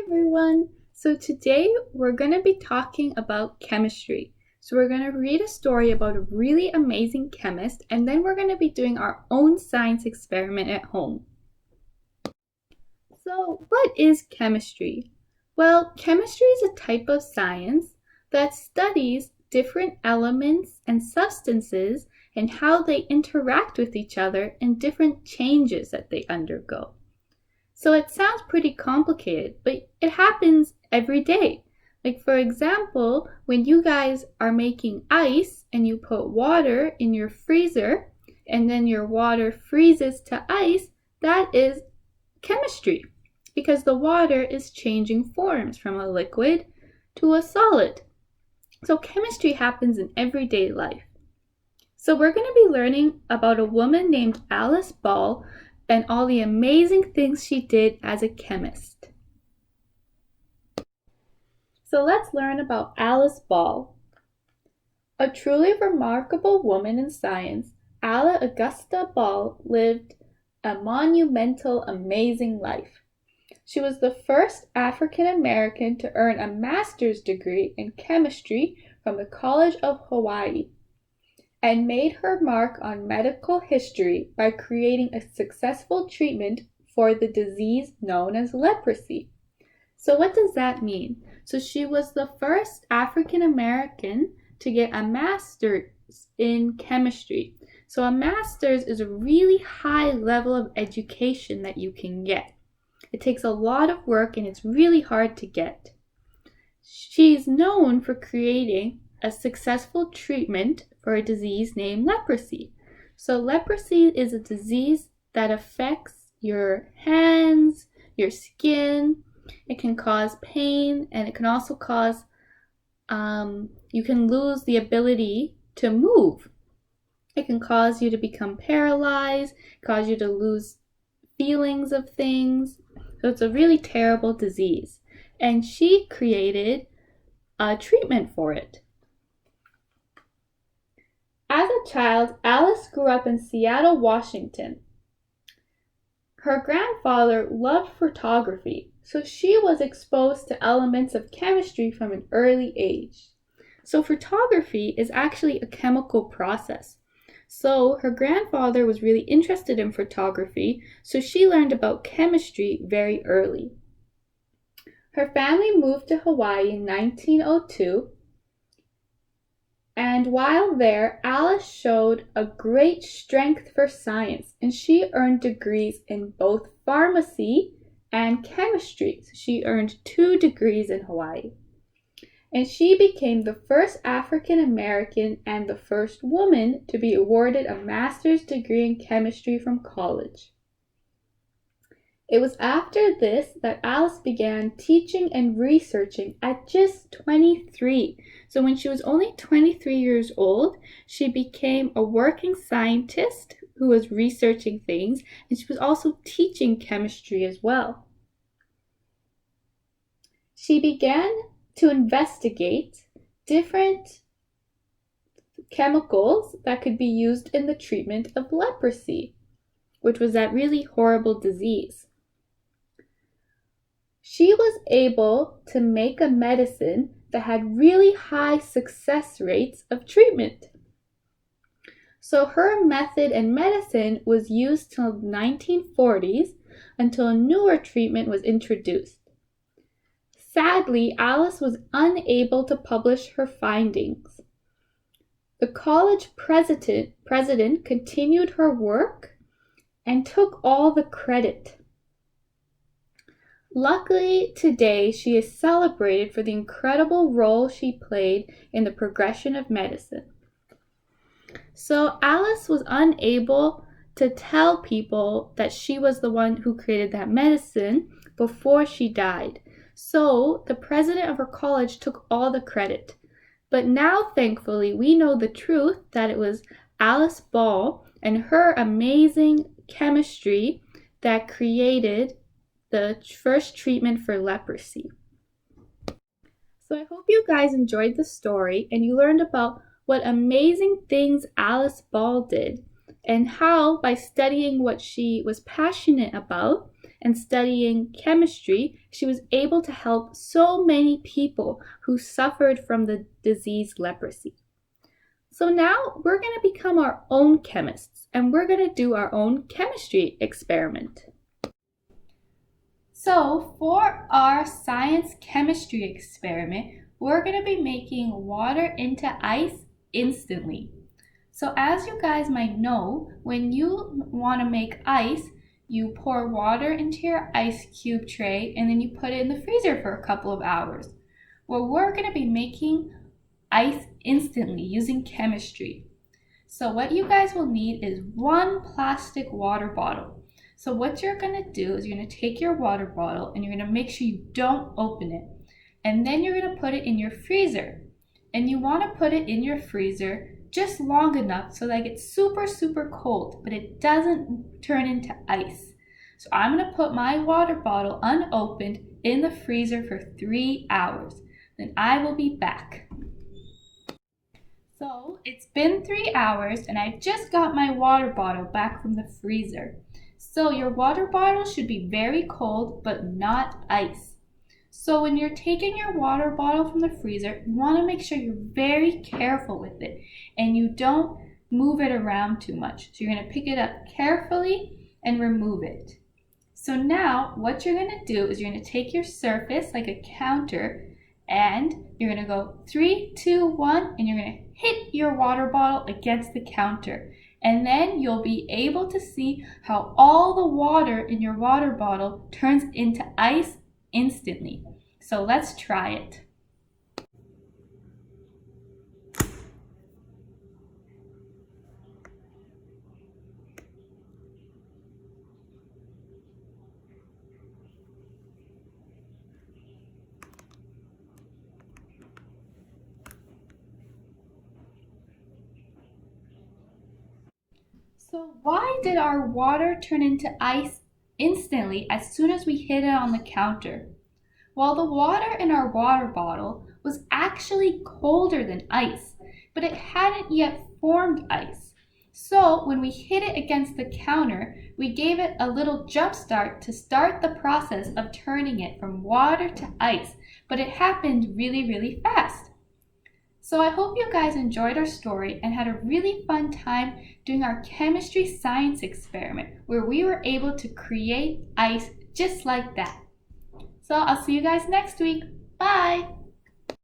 everyone. So today we're going to be talking about chemistry. So we're going to read a story about a really amazing chemist, and then we're going to be doing our own science experiment at home. So what is chemistry? Well, chemistry is a type of science that studies different elements and substances and how they interact with each other and different changes that they undergo. So it sounds pretty complicated, but it happens every day. Like for example, when you guys are making ice and you put water in your freezer and then your water freezes to ice, that is chemistry because the water is changing forms from a liquid to a solid. So chemistry happens in everyday life. So we're going to be learning about a woman named Alice Ball and all the amazing things she did as a chemist. So let's learn about Alice Ball. A truly remarkable woman in science, Alice Augusta Ball lived a monumental, amazing life. She was the first African American to earn a master's degree in chemistry from the College of Hawaii, and made her mark on medical history by creating a successful treatment for the disease known as leprosy. So what does that mean? So she was the first African American to get a master's in chemistry. So a master's is a really high level of education that you can get. It takes a lot of work and it's really hard to get. She's known for creating a successful treatment for a disease named leprosy. So leprosy is a disease that affects your hands, your skin. It can cause pain, and it can also cause, you can lose the ability to move. It can cause you to become paralyzed, cause you to lose feelings of things. So it's a really terrible disease. And she created a treatment for it. As a child, Alice grew up in Seattle, Washington. Her grandfather loved photography, so she was exposed to elements of chemistry from an early age. So photography is actually a chemical process. So her grandfather was really interested in photography, so she learned about chemistry very early. Her family moved to Hawaii in 1902. And while there, Alice showed a great strength for science, and she earned degrees in both pharmacy and chemistry. So she earned 2 degrees in Hawaii. And she became the first African American and the first woman to be awarded a master's degree in chemistry from college. It was after this that Alice began teaching and researching at just 23. So when she was only 23 years old, she became a working scientist who was researching things, and she was also teaching chemistry as well. She began to investigate different chemicals that could be used in the treatment of leprosy, which was that really horrible disease. She was able to make a medicine that had really high success rates of treatment. So her method and medicine was used till the 1940s until a newer treatment was introduced. Sadly, Alice was unable to publish her findings. The college president continued her work and took all the credit. Luckily, today she is celebrated for the incredible role she played in the progression of medicine. So Alice was unable to tell people that she was the one who created that medicine before she died. So the president of her college took all the credit. But now, thankfully, we know the truth that it was Alice Ball and her amazing chemistry that created the first treatment for leprosy. So I hope you guys enjoyed the story and you learned about what amazing things Alice Ball did and how by studying what she was passionate about and studying chemistry, she was able to help so many people who suffered from the disease leprosy. So now we're going to become our own chemists, and we're going to do our own chemistry experiment. So for our science chemistry experiment, we're going to be making water into ice instantly. So as you guys might know, when you want to make ice, you pour water into your ice cube tray and then you put it in the freezer for a couple of hours. Well, we're going to be making ice instantly using chemistry. So what you guys will need is one plastic water bottle. So what you're going to do is you're going to take your water bottle and you're going to make sure you don't open it. And then you're going to put it in your freezer. And you want to put it in your freezer just long enough so that it gets super, super cold, but it doesn't turn into ice. So I'm going to put my water bottle unopened in the freezer for 3 hours. Then I will be back. So it's been 3 hours and I just got my water bottle back from the freezer. So your water bottle should be very cold, but not ice. So when you're taking your water bottle from the freezer, you want to make sure you're very careful with it and you don't move it around too much. So you're going to pick it up carefully and remove it. So now what you're going to do is you're going to take your surface like a counter and you're going to go 3, 2, 1 and you're going to hit your water bottle against the counter. And then you'll be able to see how all the water in your water bottle turns into ice instantly. So let's try it. So why did our water turn into ice instantly as soon as we hit it on the counter? Well, the water in our water bottle was actually colder than ice, but it hadn't yet formed ice. So when we hit it against the counter, we gave it a little jump start to start the process of turning it from water to ice, but it happened really, really fast. So I hope you guys enjoyed our story and had a really fun time doing our chemistry science experiment where we were able to create ice just like that. So I'll see you guys next week. Bye!